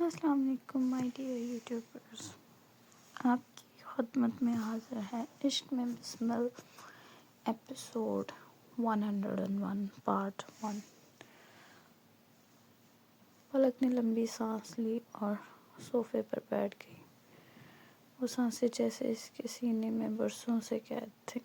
السلام علیکم my dear YouTubers, آپ کی خدمت میں حاضر ہے عشق میں بسمل ایپیسوڈ 101 پارٹ 1۔ پلک نے لمبی سانس لی اور صوفے پر بیٹھ گئی۔ وہ سانسیں جیسے اس کے سینے میں برسوں سے قید تھیں،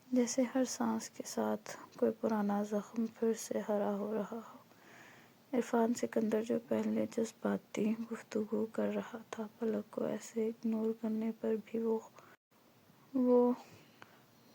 جیسے ہر سانس کے ساتھ کوئی پرانا زخم پھر سے ہرا ہو رہا ہو۔ عرفان سکندر جو پہلے جذباتی گفتگو کر رہا تھا، پلک کو ایسے اگنور کرنے پر بھی وہ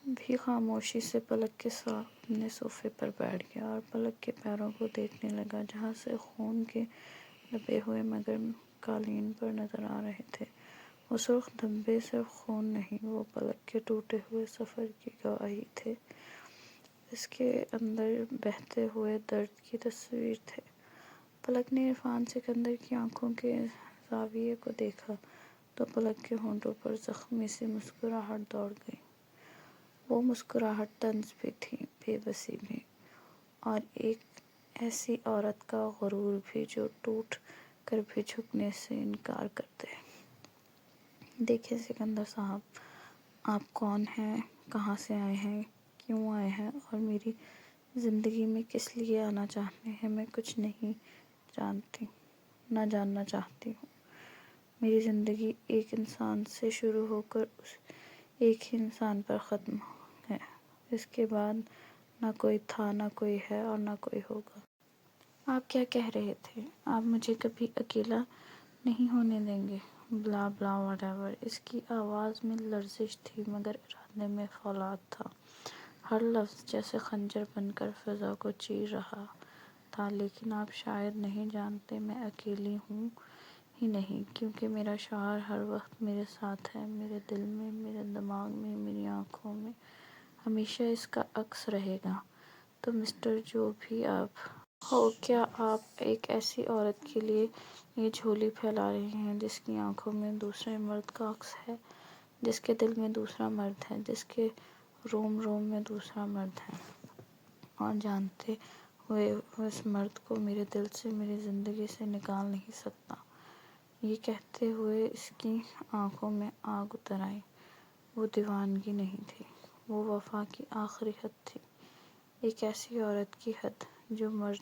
بھی خاموشی سے پلک کے سامنے صوفے پر بیٹھ گیا اور پلک کے پیروں کو دیکھنے لگا، جہاں سے خون کے دبے ہوئے مگر قالین پر نظر آ رہے تھے۔ وہ سرخ دھبے صرف خون نہیں، وہ پلک کے ٹوٹے ہوئے سفر کی گواہی تھے، اس کے اندر بہتے ہوئے درد کی تصویر تھے۔ پلک نے عرفان سکندر کی آنکھوں کے زاویے کو دیکھا تو پلک کے ہونٹوں پر زخمی سی مسکراہٹ دوڑ گئی۔ وہ مسکراہٹ طنز بھی تھی، بے بسی بھی، اور ایک ایسی عورت کا غرور بھی جو ٹوٹ کر بھی جھکنے سے انکار کر دے۔ دیکھیں سکندر صاحب، آپ کون ہیں، کہاں سے آئے ہیں، کیوں آئے ہیں اور میری زندگی میں کس لیے آنا چاہتے ہیں، میں کچھ نہیں نہ جاننا چاہتی ہوں۔ میری زندگی ایک انسان سے شروع ہو کر اس ایک ہی انسان پر ختم ہے۔ اس کے بعد نہ کوئی تھا، نہ کوئی ہے اور نہ کوئی ہوگا۔ آپ کیا کہہ رہے تھے؟ آپ مجھے کبھی اکیلا نہیں ہونے دیں گے؟ بلا بلا واٹ ایور۔ اس کی آواز میں لرزش تھی مگر ارادے میں فولاد تھا۔ ہر لفظ جیسے خنجر بن کر فضا کو چیر رہا تھا۔ لیکن آپ شاید نہیں جانتے، میں اکیلی ہوں ہی نہیں، کیونکہ میرا شوہر ہر وقت میرے ساتھ ہے، میرے دل میں، میرے دماغ میں، میری آنکھوں میں، ہمیشہ اس کا عکس رہے گا۔ تو مسٹر جو بھی آپ ہو، کیا آپ ایک ایسی عورت کے لیے یہ جھولی پھیلا رہے ہیں جس کی آنکھوں میں دوسرے مرد کا عکس ہے، جس کے دل میں دوسرا مرد ہے، جس کے روم روم میں دوسرا مرد ہے، اور جانتے ہوئے وہ اس مرد کو میرے دل سے، میری زندگی سے نکال نہیں سکتا؟ یہ کہتے ہوئے اس کی آنکھوں میں آگ اتر آئی۔ وہ دیوانگی نہیں تھی، وہ وفا کی آخری حد تھی، ایک ایسی عورت کی حد جو مر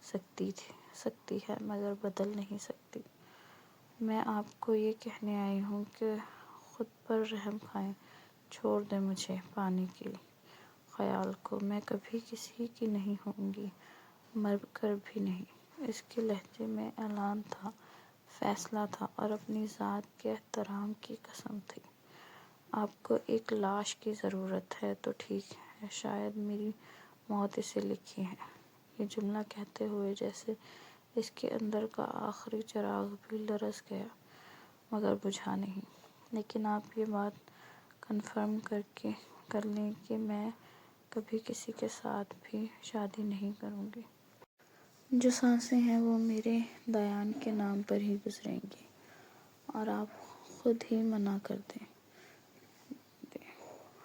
سکتی ہے مگر بدل نہیں سکتی۔ میں آپ کو یہ کہنے آئی ہوں کہ خود پر رحم کھائیں، چھوڑ دیں مجھے پانے کے خیال کو۔ میں کبھی کسی کی نہیں ہوں گی، مر کر بھی نہیں۔ اس کے لہجے میں اعلان تھا، فیصلہ تھا اور اپنی ذات کے احترام کی قسم تھی۔ آپ کو ایک لاش کی ضرورت ہے تو ٹھیک ہے، شاید میری موت اسے لکھی ہے۔ یہ جملہ کہتے ہوئے جیسے اس کے اندر کا آخری چراغ بھی لرز گیا مگر بجھا نہیں۔ لیکن آپ یہ بات کنفرم کر لیں کہ میں کبھی کسی کے ساتھ بھی شادی نہیں کروں گی۔ جو سانسیں ہیں وہ میرے دیان کے نام پر ہی گزریں گی، اور آپ خود ہی منع کر دیں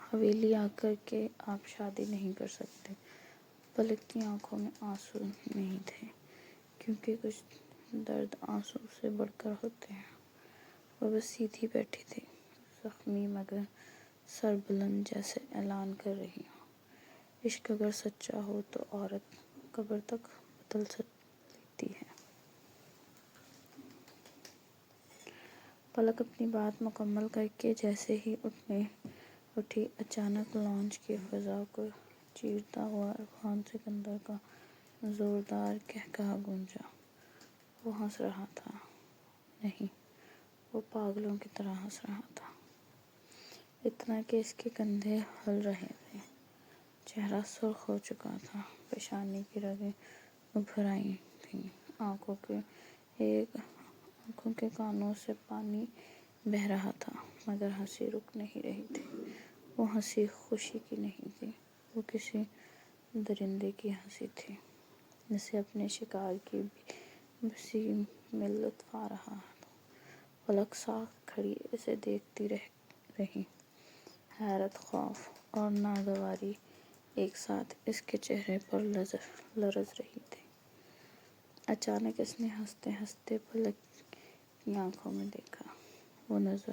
حویلی آ کر کہ آپ شادی نہیں کر سکتے۔ پلک کی آنکھوں میں آنسو نہیں تھے، کیونکہ کچھ درد آنسو سے بڑھ کر ہوتے ہیں۔ وہ بس سیدھی بیٹھی تھی، زخمی مگر سر بلند، جیسے اعلان کر رہی ہو، عشق اگر سچا ہو تو عورت قبر تک بدل لیتی ہے۔ پلک اپنی بات مکمل کر کے جیسے ہی اٹھی، اچانک لانچ کی فضا کو چیرتا ہوا عرفان سکندر کا زوردار قہقہہ گونجا۔ وہ ہنس رہا تھا، نہیں، وہ پاگلوں کی طرح ہنس رہا تھا، اتنا کہ اس کے کندھے ہل رہے تھے، چہرہ سرخ ہو چکا تھا، پیشانی کی رگیں ابھر آئی تھیں، آنکھوں کے کانوں سے پانی بہہ رہا تھا، مگر ہنسی رک نہیں رہی تھی۔ وہ ہنسی خوشی کی نہیں تھی، وہ کسی درندے کی ہنسی تھی، جسے اپنے شکار کی بے بسی میں لطف آ رہا ہو۔ پلک ساکت کھڑی اسے دیکھتی رہی، حیرت، خوف اور ناگواری ایک ساتھ اس کے چہرے پر لرز رہی تھی۔ اچانک اس نے ہنستے ہنستے پلک کی آنکھوں میں دیکھا۔ وہ نظر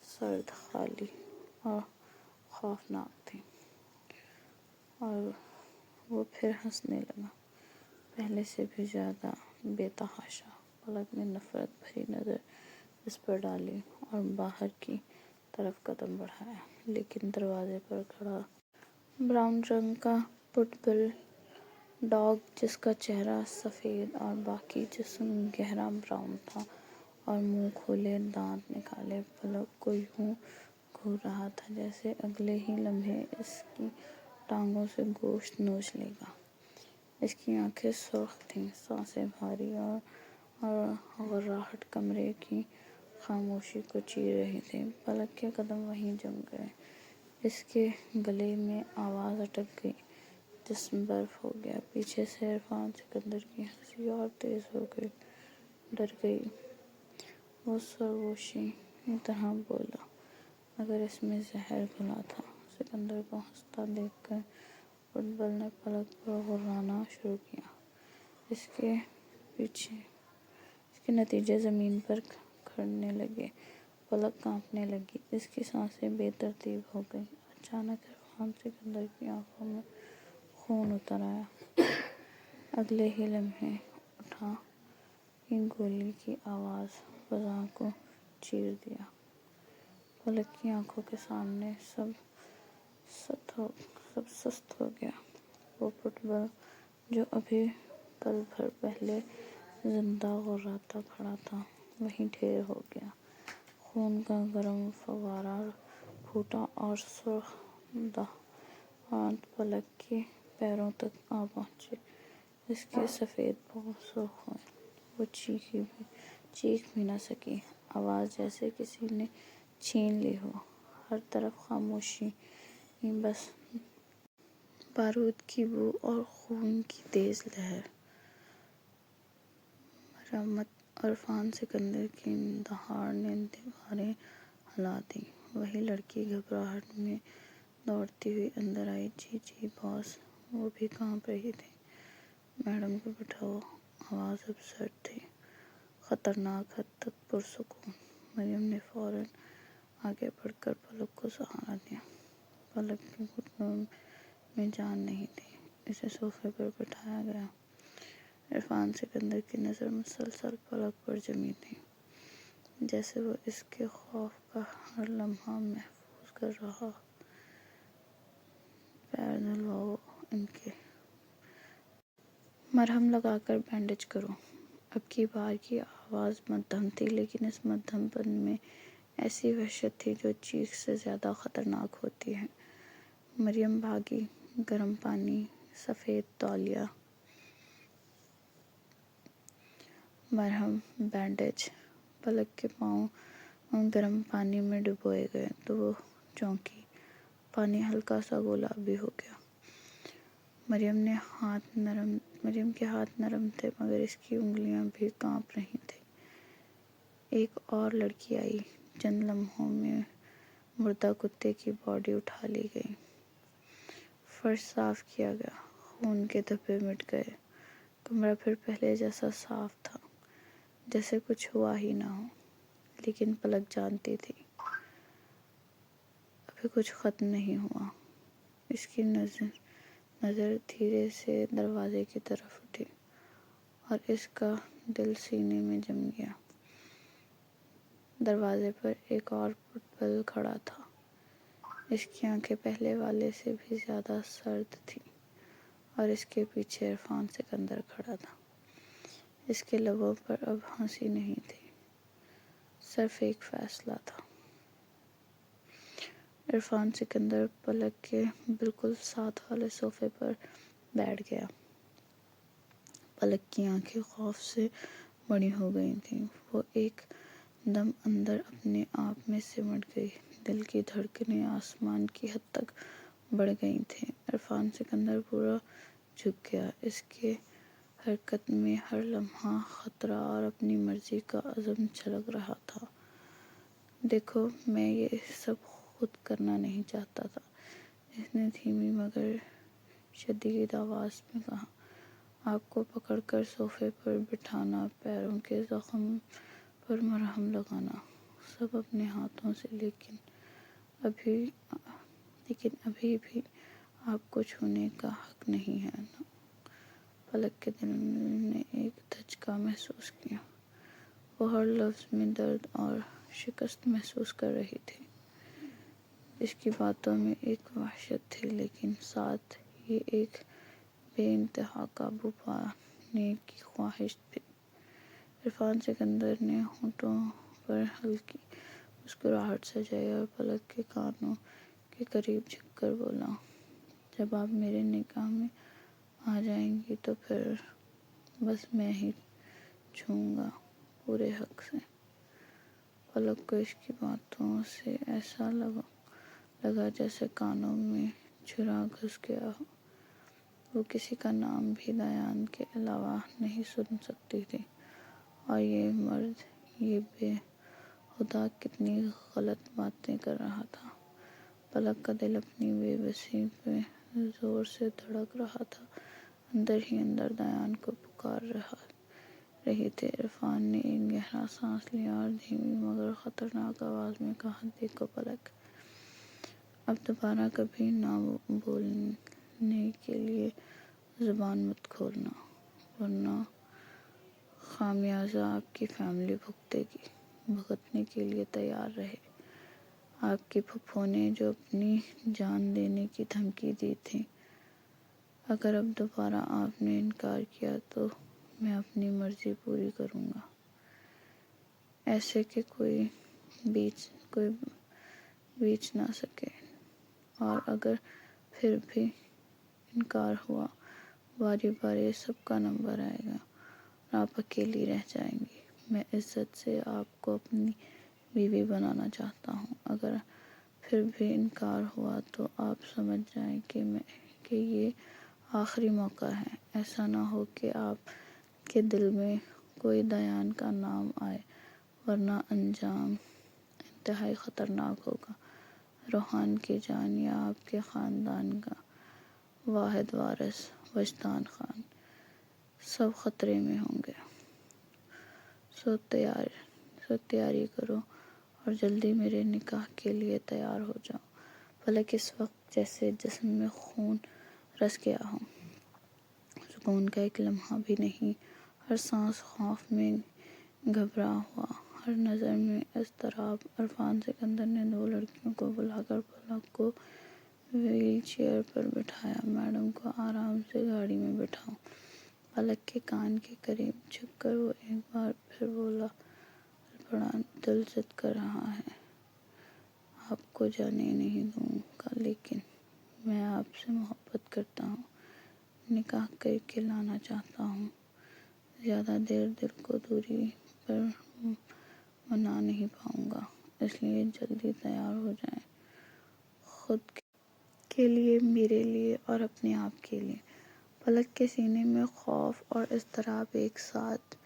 سرد، خالی اور خوفناک تھی، اور وہ پھر ہنسنے لگا، پہلے سے بھی زیادہ بے تحاشا۔ پلک نے نفرت بھری نظر اس پر ڈالی اور باہر کی طرف قدم بڑھایا، لیکن دروازے پر کھڑا براؤن رنگ کا پٹ بل ڈاگ، جس کا چہرہ سفید اور باقی جسم گہرا براؤن تھا اور منہ کھولے دانت نکالے، پلک کو یوں گھور رہا تھا جیسے اگلے ہی لمحے اس کی ٹانگوں سے گوشت نوچ لے گا۔ اس کی آنکھیں سرخ تھیں، سانسیں بھاری اور غراہٹ کمرے کی خاموشی کو چیر رہی تھی۔ پلک کے قدم وہیں جم گئے، اس کے گلے میں آواز اٹک گئی، جسم برف ہو گیا۔ پیچھے سے عرفان سکندر کی ہنسی اور تیز ہو گئی۔ ڈر گئی، وہ سرگوشی طرح بولا، اگر اس میں زہر گھلا تھا۔ سکندر کو ہنستا دیکھ کر پٹ بل نے پلک پر غرانا شروع کیا۔ اس کے نتیجے زمین پر کھڑنے لگے، پلک کانپنے لگی، اس کی سانسیں بے ترتیب ہو گئیں۔ اچانک عرفان سکندر کی آنکھوں میں خون اتر آیا۔ اگلے ہی لمحے اٹھا کی گولی کی آواز فضا کو چیر دیا۔ پلک کی آنکھوں کے سامنے سب سست ہو گیا۔ وہ پٹ بل جو ابھی پل بھر پہلے زندہ غراتا کھڑا تھا، وہیں ڈھیر ہو گیا۔ خون کا گرم فوارہ پھوٹا اور سرخ دھاند پلک کے پیروں تک آ پہنچے۔ اس کے سفید پاؤں سرخ ہوئے، وہ چیخ بھی نہ سکی۔ آواز جیسے کسی نے چھین لی ہو۔ ہر طرف خاموشی، بس بارود کی بو اور خون کی تیز لہر۔ مرمت عرفان سکندر کی دہاڑ نے دیواریں ہلا دیں۔ وہی لڑکی گھبراہٹ میں دوڑتی ہوئی اندر آئی۔ جی جی باس۔ وہ بھی کانپ رہی تھی۔ میڈم کو بٹھاؤ۔ آواز اب سرد تھی، خطرناک حد تک پرسکون۔ مریم نے فوراً آگے بڑھ کر پلک کو سہارا دیا۔ پلک کے گھٹنوں میں جان نہیں تھی۔ اسے صوفے پر بٹھایا گیا۔ عرفان سکندر کی نظر مسلسل پلک پر جمی تھی، جیسے وہ اس کے خوف کا ہر لمحہ محفوظ کر رہا۔ پیر دھلواؤ ان کے۔ مرہم لگا کر بینڈیج کرو۔ اب کی بار کی آواز مدھم تھی، لیکن اس مدھم پن میں ایسی وحشت تھی جو چیخ سے زیادہ خطرناک ہوتی ہے۔ مریم بھاگی۔ گرم پانی، سفید تولیہ، مرہم، بینڈیج۔ پلک کے پاؤں گرم پانی میں ڈبوئے گئے تو وہ چونکی۔ پانی ہلکا سا گلابی ہو گیا۔ مریم کے ہاتھ نرم تھے، مگر اس کی انگلیاں بھی کانپ رہی تھیں۔ ایک اور لڑکی آئی۔ چند لمحوں میں مردہ کتے کی باڈی اٹھا لی گئی۔ فرش صاف کیا گیا۔ خون کے دھبے مٹ گئے۔ کمرہ پھر پہلے جیسا صاف تھا، جیسے کچھ ہوا ہی نہ ہو۔ لیکن پلک جانتی تھی، ابھی کچھ ختم نہیں ہوا۔ اس کی نظر دھیرے سے دروازے کی طرف اٹھی، اور اس کا دل سینے میں جم گیا۔ دروازے پر ایک اور پٹ بل کھڑا تھا۔ اس کی آنکھیں پہلے والے سے بھی زیادہ سرد تھیں، اور اس کے پیچھے عرفان سکندر کھڑا تھا۔ اس کے لبوں پر اب ہنسی نہیں تھی، صرف ایک فیصلہ تھا۔ عرفان سکندر پلک کے بالکل ساتھ والے صوفے پر بیٹھ گیا۔ پلک کی آنکھیں خوف سے بڑی ہو گئی تھیں۔ وہ ایک دم اندر اپنے آپ میں سمٹ گئی۔ دل کی دھڑکنیں آسمان کی حد تک بڑھ گئی تھیں۔ عرفان سکندر پورا جھک گیا۔ اس کے حرکت میں ہر لمحہ خطرہ اور اپنی مرضی کا عزم جھلک رہا تھا۔ دیکھو، میں یہ سب خود کرنا نہیں چاہتا تھا، اس نے دھیمی مگر شدید آواز میں کہا، آپ کو پکڑ کر صوفے پر بٹھانا، پیروں کے زخم پر مرہم لگانا، سب اپنے ہاتھوں سے، لیکن ابھی بھی آپ کو چھونے کا حق نہیں ہے نا۔ پلک کے دل نے ایک دھچکا محسوس کیا۔ وہ ہر لفظ میں درد اور شکست محسوس کر رہی تھی۔ اس کی باتوں میں ایک وحشت تھی، لیکن ساتھ ہی ایک بے انتہا قابو پانے کی خواہش بھی۔ عرفان سکندر نے ہونٹوں پر ہلکی مسکراہٹ سجائی اور پلک کے کانوں کے قریب جھک کر بولا، جب آپ میرے نکاح میں آ جائیں گی تو پھر بس میں ہی چھوؤں گا، پورے حق سے۔ پلک کو اس کی باتوں سے ایسا لگا جیسے کانوں میں چھرا گھس گیا ہو۔ وہ کسی کا نام بھی دیان کے علاوہ نہیں سن سکتی تھی، اور یہ مرد، یہ بے ہدا کتنی غلط باتیں کر رہا تھا۔ پلک کا دل اپنی بے بسی پہ زور سے دھڑک رہا تھا، اندر ہی اندر دیان کو پکار رہی تھی۔ عرفان نے ایک گہرا سانس لیا اور دھیمی مگر خطرناک آواز میں کہا، دیکھو پلک، اب دوبارہ کبھی نہ بولنے کے لیے زبان مت کھولنا، ورنہ خمیازہ آپ کی فیملی بھگتنے کے لیے تیار رہے۔ آپ کی پھوپھو نے جو اپنی جان دینے کی دھمکی دی تھی، اگر اب دوبارہ آپ نے انکار کیا تو میں اپنی مرضی پوری کروں گا، ایسے کہ کوئی بیچ نہ سکے، اور اگر پھر بھی انکار ہوا، باری باری سب کا نمبر آئے گا اور آپ اکیلی رہ جائیں گی۔ میں عزت سے آپ کو اپنی بیوی بنانا چاہتا ہوں، اگر پھر بھی انکار ہوا تو آپ سمجھ جائیں کہ یہ آخری موقع ہے۔ ایسا نہ ہو کہ آپ کے دل میں کوئی دیان کا نام آئے، ورنہ انجام انتہائی خطرناک ہوگا۔ روحان کی جان یا آپ کے خاندان کا واحد وارث وجدان خان، سب خطرے میں ہوں گے۔ سو تیاری کرو اور جلدی میرے نکاح کے لیے تیار ہو جاؤ۔ پلک اس وقت جیسے جسم میں خون رس گیا ہو، سکون کا ایک لمحہ بھی نہیں، ہر سانس خوف میں گھبرا ہوا، ہر نظر میں اضطراب۔ عرفان سکندر نے دو لڑکیوں کو بلا کر پلک کو وہیل چیئر پر بٹھایا۔ میڈم کو آرام سے گاڑی میں بٹھاؤ۔ پلک کے کان کے قریب جھک کر وہ ایک بار پھر بولا، بڑا دل ضد کر رہا ہے، آپ کو جانے نہیں دوں گا، لیکن میں آپ سے محبت کرتا ہوں، نکاح کر کے لانا چاہتا ہوں۔ زیادہ دیر دل کو دوری پر منا نہیں پاؤں گا، اس لیے جلدی تیار ہو جائیں، خود کے لیے، میرے لیے اور اپنے آپ کے لیے۔ پلک کے سینے میں خوف اور اضطراب ایک ساتھ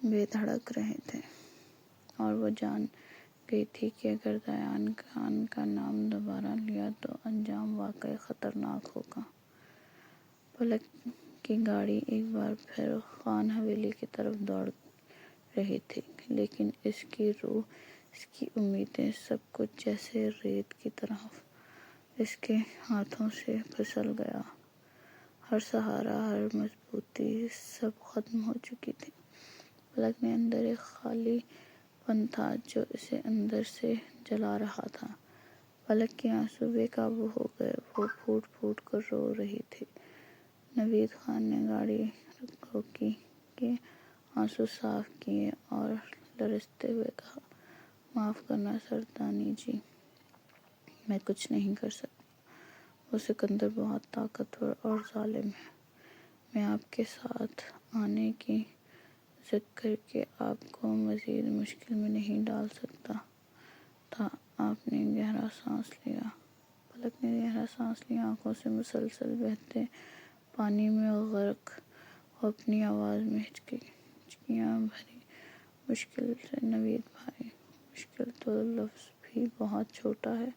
بے دھڑک رہے تھے، اور وہ جان گئی تھی کہ اگر دیان خان کا نام دوبارہ لیا تو انجام واقعی خطرناک ہوگا۔ پلک کی گاڑی ایک بار پھر خان حویلی کی طرف دوڑ رہی تھی، لیکن اس کی روح، اس کی امیدیں، سب کچھ جیسے ریت کی طرح اس کے ہاتھوں سے پھسل گیا۔ ہر سہارا، ہر مضبوطی، سب ختم ہو چکی تھی۔ پلک میں اندر ایک خالی پن تھا جو اسے اندر سے جلا رہا تھا۔ پلک کے آنسو بے قابو ہو گئے، وہ پھوٹ پھوٹ کر رو رہی تھی۔ نوید خان نے گاڑی روکی کے آنسو صاف کیے اور لرزتے ہوئے کہا، معاف کرنا سردانی جی، میں کچھ نہیں کر سکتا، وہ سکندر بہت طاقتور اور ظالم ہے۔ میں آپ کے ساتھ آنے کی ضد کر کے آپ کو مزید مشکل میں نہیں ڈال سکتا تھا۔ آپ نے گہرا سانس لیا۔ پلک نے گہرا سانس لیا، آنکھوں سے مسلسل بہتے پانی میں غرق ہو اپنی آواز میں ہچکیاں بھری، مشکل سے نوید بھائی، مشکل تو لفظ بھی بہت چھوٹا ہے،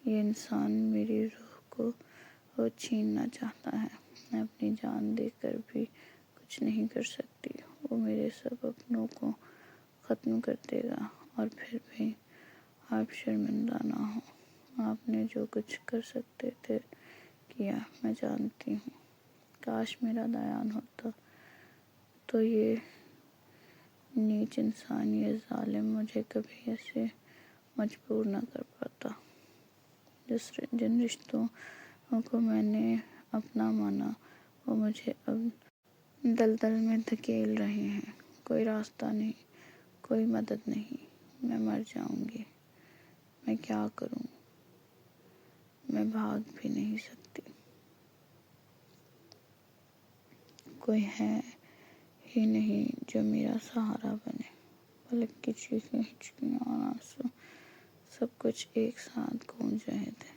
یہ انسان میری روح کو چھیننا چاہتا ہے، میں اپنی جان دے کر بھی کچھ نہیں کر سکتی۔ وہ میرے سب اپنوں کو ختم کر دے گا، اور پھر بھی آپ شرمندہ نہ ہوں۔ آپ نے جو کچھ کر سکتے تھے کیا، میں جانتی ہوں۔ کاش میرا دیان ہوتا تو یہ نیچ انسان، یہ ظالم مجھے کبھی ایسے مجبور نہ کر پاتا۔ جن رشتوں کو میں نے اپنا مانا وہ مجھے اب دلدل میں دھکیل رہے ہیں۔ کوئی راستہ نہیں، کوئی مدد نہیں۔ میں مر جاؤں گی۔ میں کیا کروں؟ میں بھاگ بھی نہیں سکتی۔ کوئی ہے ہی نہیں جو میرا سہارا بنے۔ پلک کی چیخیں، ہچکیاں اور آنسو سب کچھ ایک ساتھ گونج رہے تھے۔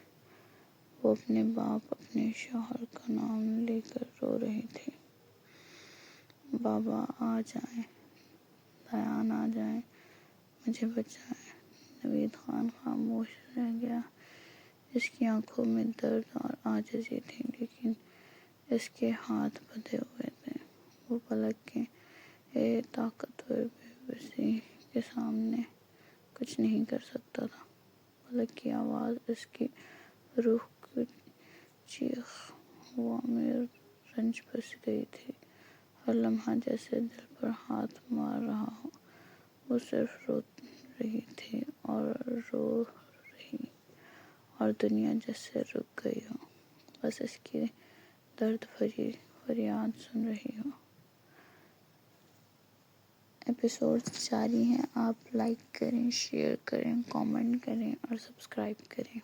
وہ اپنے باپ، اپنے شوہر کا نام لے کر رو رہی تھی۔ بابا آ جائیں، دیان آ جائیں، مجھے بچائیں۔ نوید خان خاموش رہ گیا۔ اس کی آنکھوں میں درد اور عاجزی تھی، لیکن اس کے ہاتھ بندھے ہوئے تھے۔ وہ پلک کے طاقتور بے بسی کے سامنے کچھ نہیں کر سکتا تھا۔ پلک کی آواز اس کی روح کی چیخ، وہ میں رنج بس گئی تھی۔ ہر لمحہ جیسے دل پر ہاتھ مار رہا ہو۔ وہ صرف رو رہی تھی اور رو رہی، اور دنیا جیسے رک گئی ہو، بس اس کی درد بھری فریاد سن رہی ہو۔ ایپیسوڈز جاری ہیں۔ آپ لائک کریں، شیئر کریں، کامنٹ کریں اور سبسکرائب کریں۔